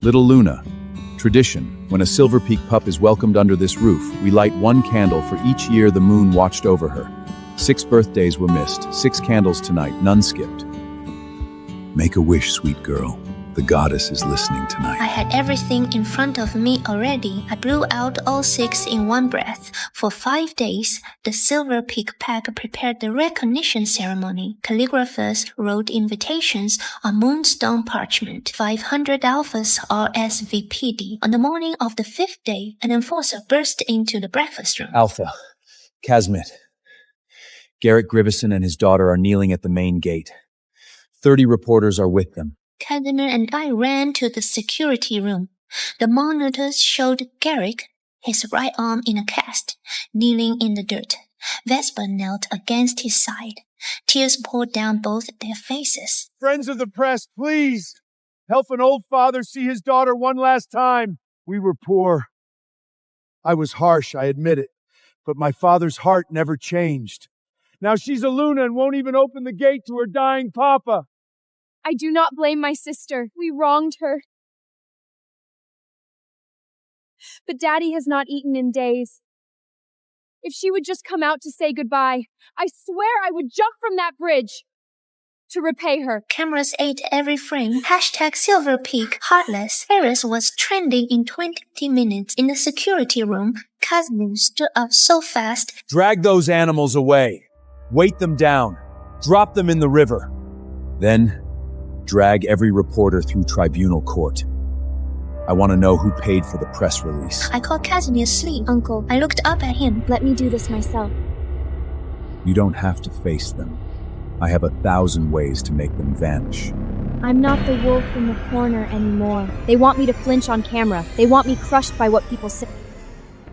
Little Luna. Tradition. When a Silver Peak pup is welcomed under this roof, we light one candle for each year the moon watched over her. 6 birthdays were missed, 6 candles tonight, none skipped. Make a wish, sweet girl. The goddess is listening tonight. I had everything in front of me already. I blew out all 6 in one breath. For 5 days, the Silver Peak Pack prepared the recognition ceremony. Calligraphers wrote invitations on moonstone parchment. 500 alphas RSVP'd. On the morning of the 5th day, an enforcer burst into the breakfast room. Alpha. Kazimir. Garrett Grivison and his daughter are kneeling at the main gate. 30 reporters are with them. Kazimir and I ran to the security room. The monitors showed Garrick, his right arm in a cast, kneeling in the dirt. Vesper knelt against his side. Tears poured down both their faces. Friends of the press, please! Help an old father see his daughter one last time. We were poor. I was harsh, I admit it. But my father's heart never changed. Now she's a Luna and won't even open the gate to her dying papa. I do not blame my sister. We wronged her. But Daddy has not eaten in days. If she would just come out to say goodbye, I swear I would jump from that bridge to repay her. Cameras ate every frame. Hashtag Silver Peak Heartless. Paris was trending in 20 minutes. In the security room, Kazimir stood up so fast. Drag those animals away. Weight them down. Drop them in the river. Then, drag every reporter through tribunal court. I want to know who paid for the press release. I called Kazimir asleep. Uncle, I looked up at him. Let me do this myself. You don't have to face them. I have 1,000 ways to make them vanish. I'm not the wolf in the corner anymore. They want me to flinch on camera. They want me crushed by what people say.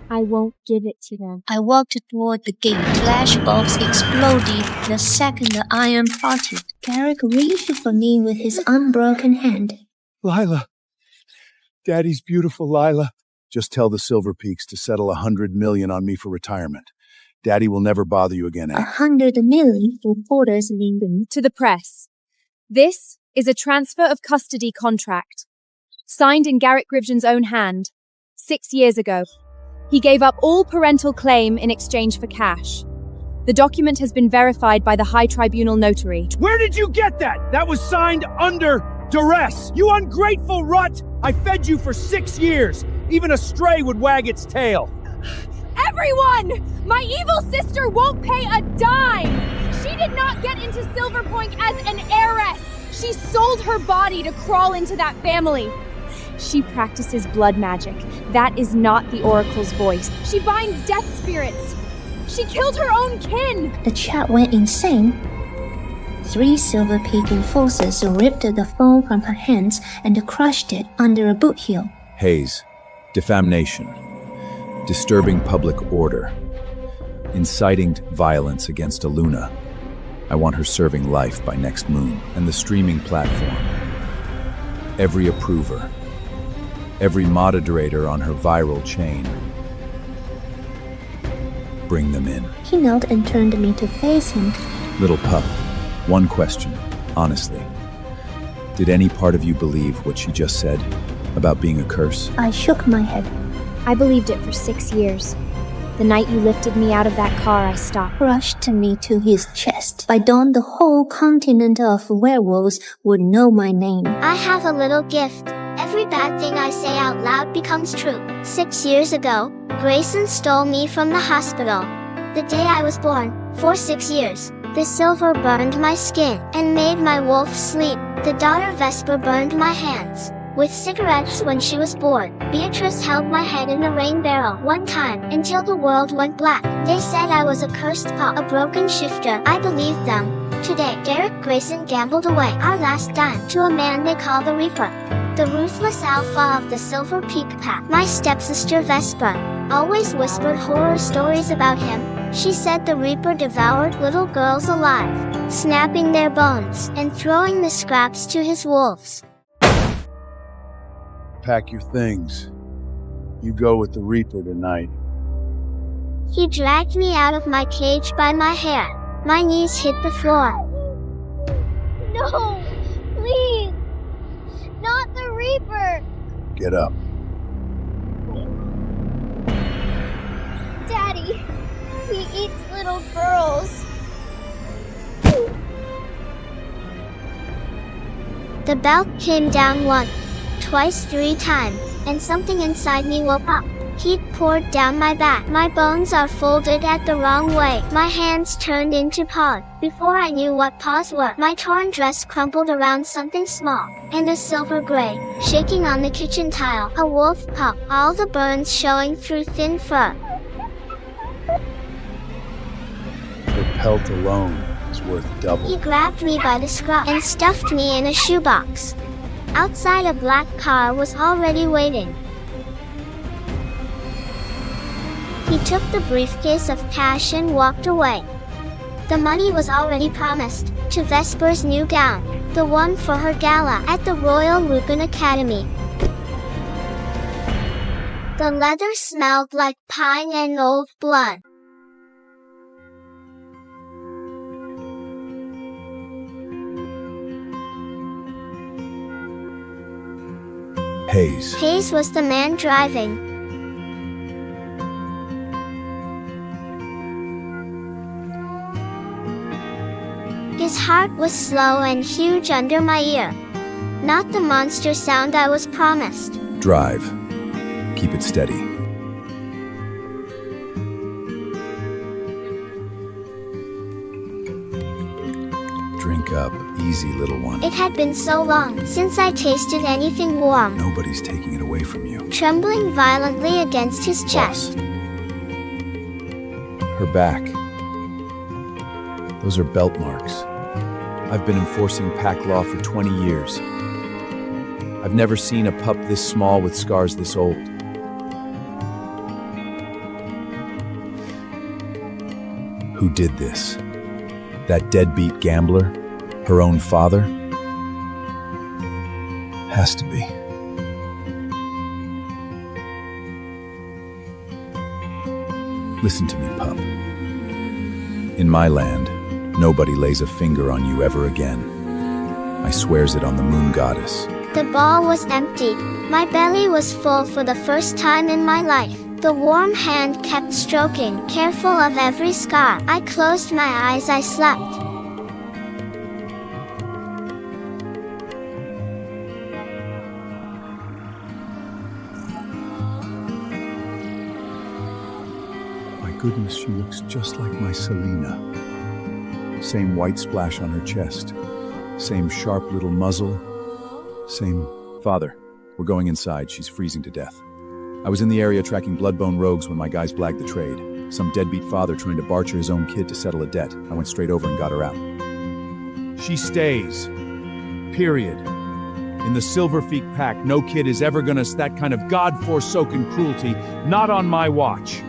I won't give it to them. I walked toward the gate. Flashbulbs exploded the second the iron parted. Garrick reached for me with his unbroken hand. Lila. Daddy's beautiful Lila. Just tell the Silver Peaks to settle $100 million on me for retirement. Daddy will never bother you again. 100 million, reporters leaned. To the press. This is a transfer of custody contract. Signed in Garrett Grivison's own hand. 6 years ago. He gave up all parental claim in exchange for cash. The document has been verified by the High Tribunal notary. Where did you get that? That was signed under duress. You ungrateful rut! I fed you for 6 years. Even a stray would wag its tail. Everyone! My evil sister won't pay a dime! She did not get into Silver Point as an heiress! She sold her body to crawl into that family. She practices blood magic. That is not the Oracle's voice. She binds death spirits. She killed her own kin. The chat went insane. 3 Silver Peak enforcers ripped the phone from her hands and crushed it under a boot heel. Haze. Defamation. Disturbing public order. Inciting violence against a Luna. I want her serving life by next moon. And the streaming platform. Every approver. Every moderator on her viral chain. Bring them in. He knelt and turned me to face him. Little pup, one question, honestly. Did any part of you believe what she just said about being a curse? I shook my head. I believed it for 6 years. The night you lifted me out of that car, I stopped. Crushed me to his chest. By dawn, the whole continent of werewolves would know my name. I have a little gift. Every bad thing I say out loud becomes true. 6 years ago, Grayson stole me from the hospital. The day I was born, for 6 years, the silver burned my skin and made my wolf sleep. The daughter Vesper burned my hands with cigarettes when she was bored. Beatrice held my head in a rain barrel one time until the world went black. They said I was a cursed pup, a broken shifter. I believed them. Today, Garrett Grayson gambled away our last dime to a man they call the Reaper. The ruthless alpha of the Silver Peak Pack. My stepsister Vesper always whispered horror stories about him. She said the Reaper devoured little girls alive, snapping their bones and throwing the scraps to his wolves. Pack your things. You go with the Reaper tonight. He dragged me out of my cage by my hair. My knees hit the floor. No! Please! Not the Reaper! Get up. Daddy, he eats little girls. The belt came down once, twice, 3 times, and something inside me woke up. Heat poured down my back. My bones are folded at the wrong way. My hands turned into paws. Before I knew what paws were, my torn dress crumpled around something small, and a silver gray, shaking on the kitchen tile. A wolf pup, all the burns showing through thin fur. Her pelt alone is worth double. He grabbed me by the scruff and stuffed me in a shoebox. Outside, a black car was already waiting. He took the briefcase of cash and walked away. The money was already promised, to Vesper's new gown, the one for her gala at the Royal Lupin Academy. The leather smelled like pine and old blood. Hayes. Hayes was the man driving. His heart was slow and huge under my ear. Not the monster sound I was promised. Drive. Keep it steady. Drink up. Easy, little one. It had been so long since I tasted anything warm. Nobody's taking it away from you. Trembling violently against his chest. Boss. Her back. Those are belt marks. I've been enforcing pack law for 20 years. I've never seen a pup this small with scars this old. Who did this? That deadbeat gambler? Her own father? Has to be. Listen to me, pup. In my land, nobody lays a finger on you ever again. I swears it on the moon goddess. The ball was empty. My belly was full for the first time in my life. The warm hand kept stroking, careful of every scar. I closed my eyes, I slept. My goodness, she looks just like my Selena. Same white splash on her chest. Same sharp little muzzle. Same... Father, we're going inside. She's freezing to death. I was in the area tracking blood-bone rogues when my guys blagged the trade. Some deadbeat father trying to barter his own kid to settle a debt. I went straight over and got her out. She stays. Period. In the Silverfeet pack, no kid is ever gonna that kind of god-forsaken cruelty. Not on my watch.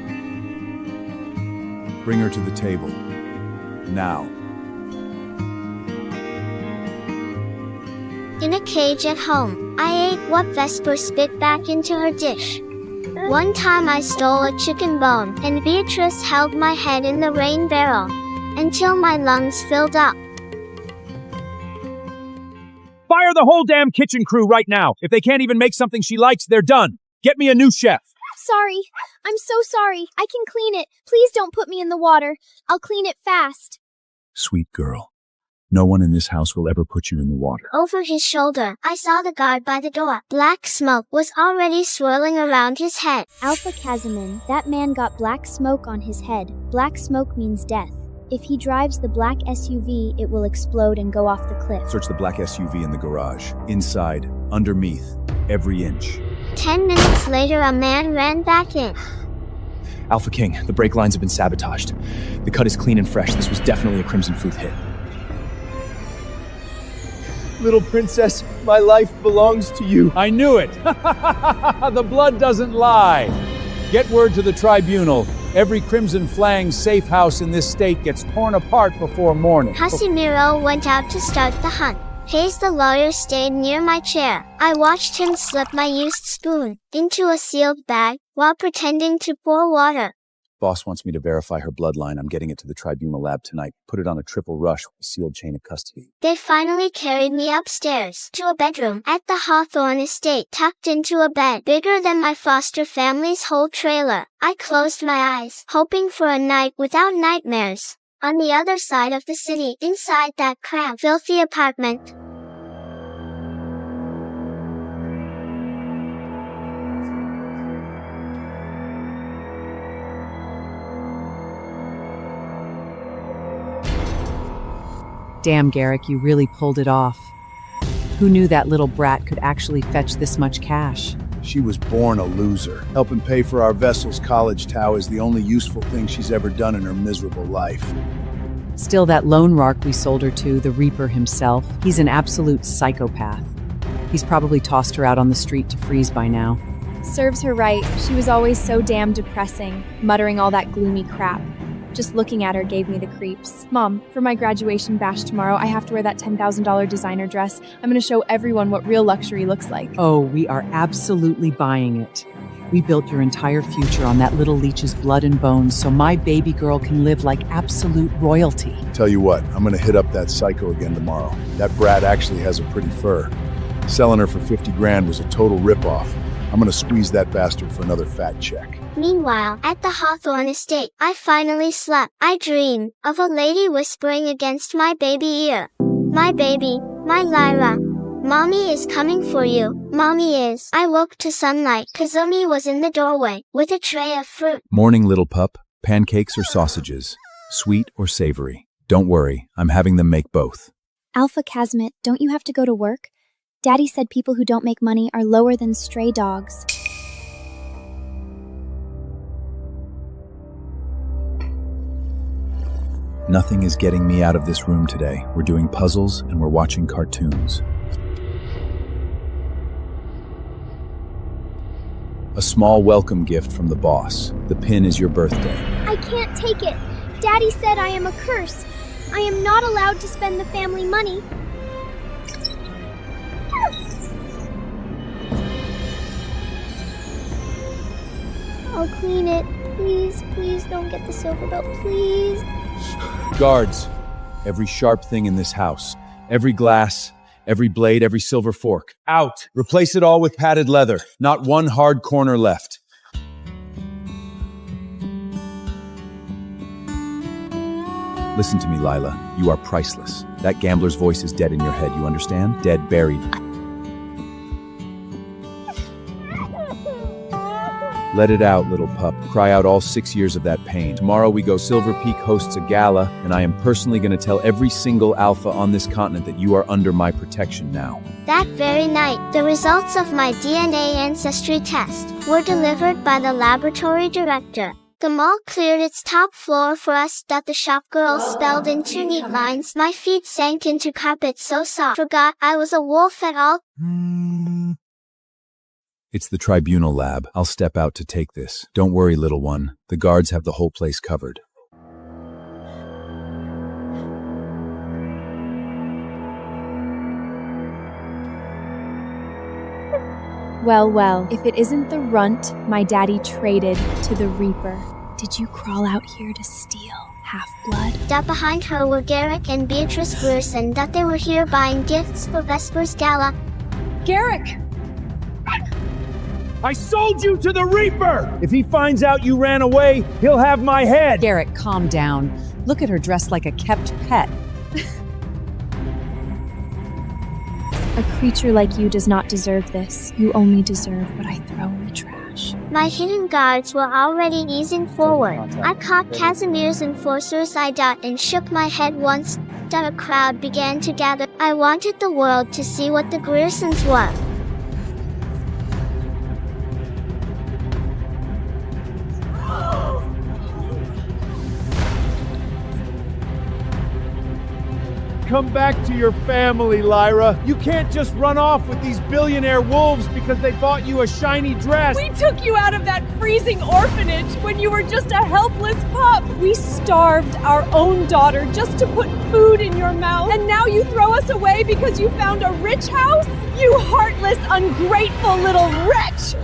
Bring her to the table. Now. In a cage at home, I ate what Vesper spit back into her dish. One time I stole a chicken bone, and Beatrice held my head in the rain barrel until my lungs filled up. Fire the whole damn kitchen crew right now. If they can't even make something she likes, they're done. Get me a new chef. Sorry. I'm so sorry. I can clean it. Please don't put me in the water. I'll clean it fast. Sweet girl. No one in this house will ever put you in the water. Over his shoulder, I saw the guard by the door. Black smoke was already swirling around his head. Alpha Kazimir, that man got black smoke on his head. Black smoke means death. If he drives the black SUV, it will explode and go off the cliff. Search the black SUV in the garage. Inside, underneath, every inch. 10 minutes later, a man ran back in. Alpha King, the brake lines have been sabotaged. The cut is clean and fresh. This was definitely a Crimson Fruit hit. Little princess, my life belongs to you. I knew it. The blood doesn't lie. Get word to the tribunal. Every Crimson Flang safe house in this state gets torn apart before morning. Kazimir went out to start the hunt. Hayes the lawyer stayed near my chair. I watched him slip my used spoon into a sealed bag while pretending to pour water. Boss wants me to verify her bloodline. I'm getting it to the tribunal lab tonight. Put it on a triple rush with a sealed chain of custody. They finally carried me upstairs to a bedroom at the Hawthorne estate, tucked into a bed bigger than my foster family's whole trailer. I closed my eyes, hoping for a night without nightmares. On the other side of the city, inside that cramped, filthy apartment. Damn, Garrick, you really pulled it off. Who knew that little brat could actually fetch this much cash? She was born a loser. Helping pay for our vessel's college tow is the only useful thing she's ever done in her miserable life. Still, that lone Rark we sold her to, the Reaper himself, he's an absolute psychopath. He's probably tossed her out on the street to freeze by now. Serves her right. She was always so damn depressing, muttering all that gloomy crap. Just looking at her gave me the creeps. Mom, for my graduation bash tomorrow, I have to wear that $10,000 designer dress. I'm going to show everyone what real luxury looks like. Oh, we are absolutely buying it. We built your entire future on that little leech's blood and bones so my baby girl can live like absolute royalty. Tell you what, I'm gonna hit up that psycho again tomorrow. That brat actually has a pretty fur. Selling her for 50 grand was a total ripoff. I'm gonna squeeze that bastard for another fat check. Meanwhile, at the Hawthorne estate, I finally slept. I dreamed of a lady whispering against my baby ear. My baby, my Lyra. Mommy is coming for you. Mommy is. I woke to sunlight. Kazumi was in the doorway with a tray of fruit. Morning, little pup. Pancakes or sausages? Sweet or savory? Don't worry, I'm having them make both. Alpha Kazimir, don't you have to go to work? Daddy said people who don't make money are lower than stray dogs. Nothing is getting me out of this room today. We're doing puzzles and we're watching cartoons. A small welcome gift from the boss. The pin is your birthday. I can't take it. Daddy said I am a curse. I am not allowed to spend the family money. I'll clean it. Please, please don't get the silver belt, please. Guards, every sharp thing in this house, every glass, every blade, every silver fork, out! Replace it all with padded leather. Not one hard corner left. Listen to me, Lila. You are priceless. That gambler's voice is dead in your head, you understand? Dead, buried. Let it out, little pup. Cry out all 6 years of that pain. Tomorrow we go. Silver Peak hosts a gala, and I am personally going to tell every single alpha on this continent that you are under my protection now. That very night, the results of my DNA ancestry test were delivered by the laboratory director. The mall cleared its top floor for us that the shop girls spelled in 2 neat lines. My feet sank into carpet so soft, forgot I was a wolf at all. It's the tribunal lab. I'll step out to take this. Don't worry, little one. The guards have the whole place covered. Well, well, if it isn't the runt my daddy traded to the Reaper. Did you crawl out here to steal half-blood? Up behind her were Garrick and Beatrice Grierson, that they were here buying gifts for Vesper's gala. Garrick! I sold you to the Reaper! If he finds out you ran away, he'll have my head! Garrick, calm down. Look at her dressed like a kept pet. A creature like you does not deserve this. You only deserve what I throw in the trash. My hidden guards were already easing forward. I caught Kazimir's enforcer's eye dot and shook my head once that a crowd began to gather. I wanted the world to see what the Griersons were. Come back to your family, Lyra. You can't just run off with these billionaire wolves because they bought you a shiny dress. We took you out of that freezing orphanage when you were just a helpless pup. We starved our own daughter just to put food in your mouth. And now you throw us away because you found a rich house? You heartless, ungrateful little wretch!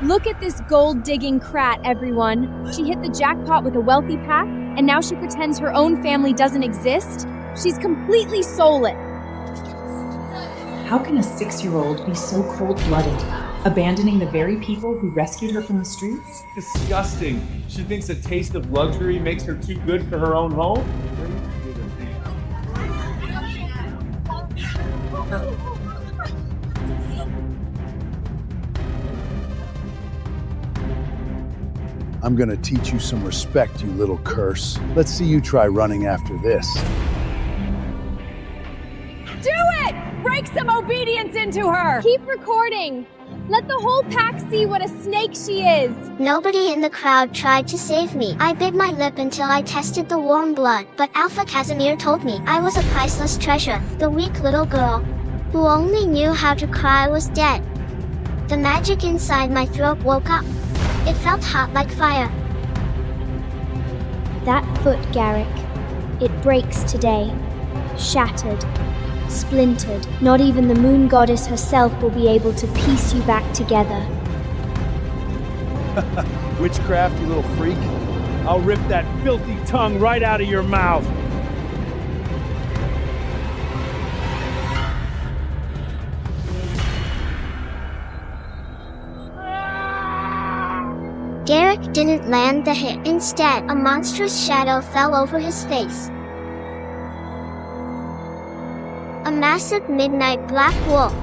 Look at this gold-digging Krat, everyone. She hit the jackpot with a wealthy pack, and now she pretends her own family doesn't exist? She's completely soulless. How can a 6-year-old be so cold-blooded, abandoning the very people who rescued her from the streets? Disgusting. She thinks a taste of luxury makes her too good for her own home? I'm gonna teach you some respect, you little curse. Let's see you try running after this. Do it! Break some obedience into her! Keep recording. Let the whole pack see what a snake she is. Nobody in the crowd tried to save me. I bit my lip until I tested the warm blood, but Alpha Kazimir told me I was a priceless treasure. The weak little girl, who only knew how to cry, was dead. The magic inside my throat woke up. It felt hot like fire. That foot, Garrick. It breaks today. Shattered. Splintered. Not even the moon goddess herself will be able to piece you back together. Witchcraft, you little freak. I'll rip that filthy tongue right out of your mouth. Garrick didn't land the hit. Instead, a monstrous shadow fell over his face. A massive midnight black wolf.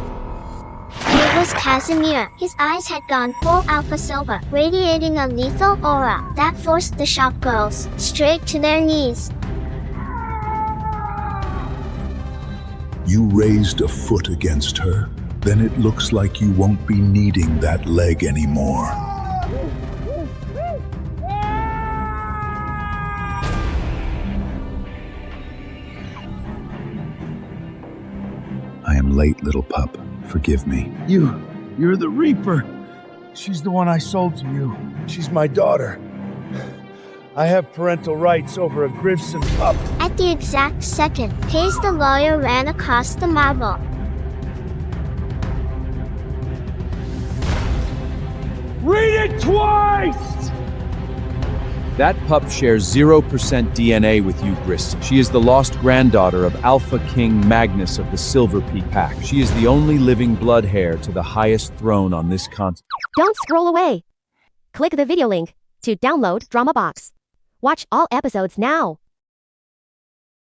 It was Kazimir. His eyes had gone full alpha silver, radiating a lethal aura that forced the shop girls straight to their knees. You raised a foot against her, then it looks like you won't be needing that leg anymore. I am late, little pup. Forgive me. You're the Reaper. She's the one I sold to you. She's my daughter. I have parental rights over a Grimson pup. At the exact second, Hayes the lawyer ran across the marble. Read it twice! That pup shares 0% DNA with you, Grist. She is the lost granddaughter of Alpha King Magnus of the Silver Peak Pack. She is the only living blood heir to the highest throne on this continent. Don't scroll away. Click the video link to download Drama Box. Watch all episodes now.